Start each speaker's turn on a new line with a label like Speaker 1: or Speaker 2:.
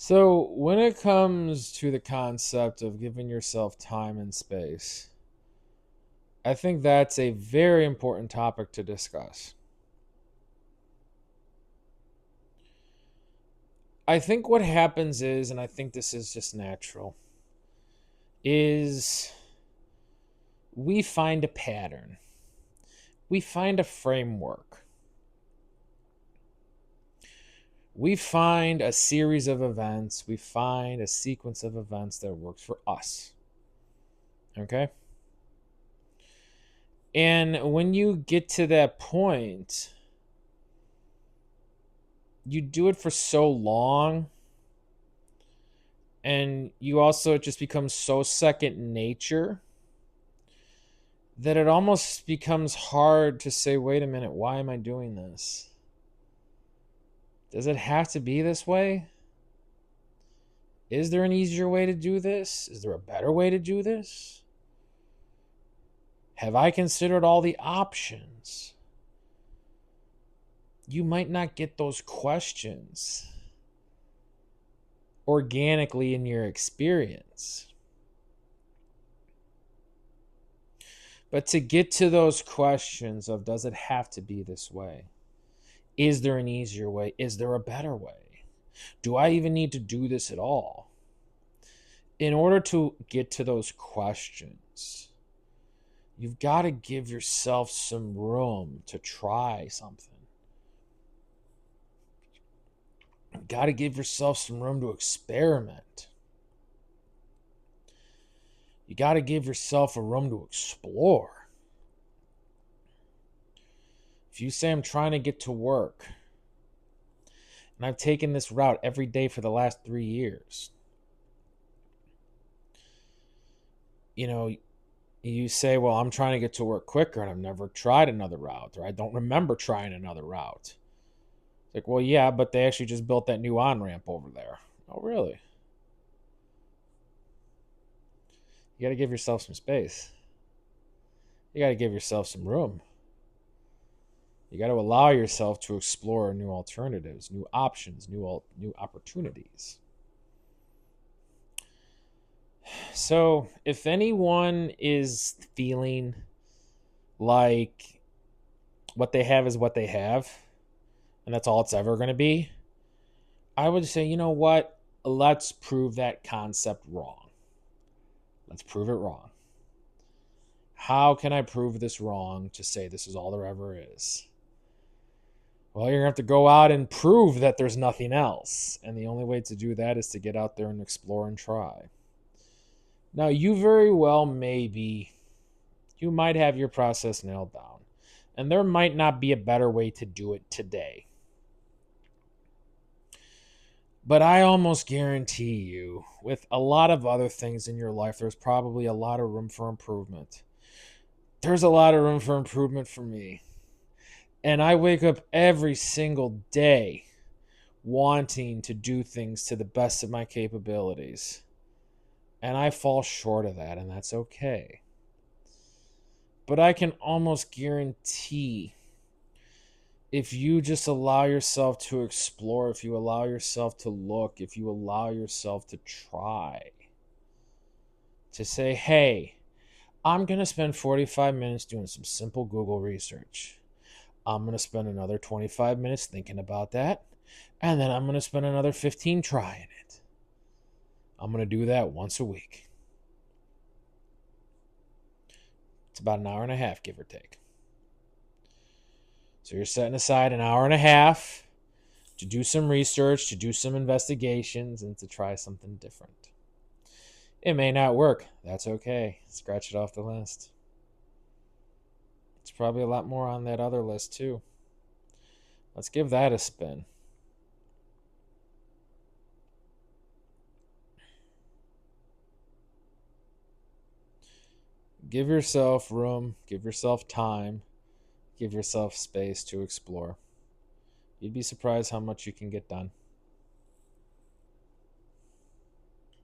Speaker 1: So, when it comes to the concept of giving yourself time and space, I think that's a very important topic to discuss. I think what happens is, and I think this is just natural, is we find a pattern, we find a framework, we find a series of events, we find a sequence of events that works for us. Okay? And when you get to that point, you do it for so long, and you also it just becomes so second nature that it almost becomes hard to say, wait a minute, why am I doing this? Does it have to be this way? Is there an easier way to do this? Is there a better way to do this? Have I considered all the options? You might not get those questions organically in your experience. But to get to those questions of, does it have to be this way? Is there an easier way? Is there a better way? Do I even need to do this at all? In order to get to those questions, you've got to give yourself some room to try something. You've got to give yourself some room to experiment. You got to give yourself a room to explore. If you say, I'm trying to get to work, and I've taken this route every day for the last 3 years, you say, well, I'm trying to get to work quicker and I've never tried another route, or I don't remember trying another route. It's like, well, yeah, but they actually just built that new on ramp over there. Oh, really? You got to give yourself some space. You got to give yourself some room. You got to allow yourself to explore new alternatives, new options, new opportunities. So, if anyone is feeling like what they have is what they have, and that's all it's ever going to be, I would say, you know what? Let's prove that concept wrong. Let's prove it wrong. How can I prove this wrong to say this is all there ever is? Well, you're going to have to go out and prove that there's nothing else. And the only way to do that is to get out there and explore and try. Now, you very well you might have your process nailed down. And there might not be a better way to do it today. But I almost guarantee you, with a lot of other things in your life, there's probably a lot of room for improvement. There's a lot of room for improvement for me. And I wake up every single day wanting to do things to the best of my capabilities. And I fall short of that, and that's okay. But I can almost guarantee, if you just allow yourself to explore, if you allow yourself to look, if you allow yourself to try, to say, hey, I'm going to spend 45 minutes doing some simple Google research. I'm going to spend another 25 minutes thinking about that. And then I'm going to spend another 15 trying it. I'm going to do that once a week. It's about an hour and a half, give or take. So you're setting aside an hour and a half to do some research, to do some investigations, and to try something different. It may not work. That's okay. Scratch it off the list. It's probably a lot more on that other list, too. Let's give that a spin. Give yourself room, give yourself time, give yourself space to explore. You'd be surprised how much you can get done.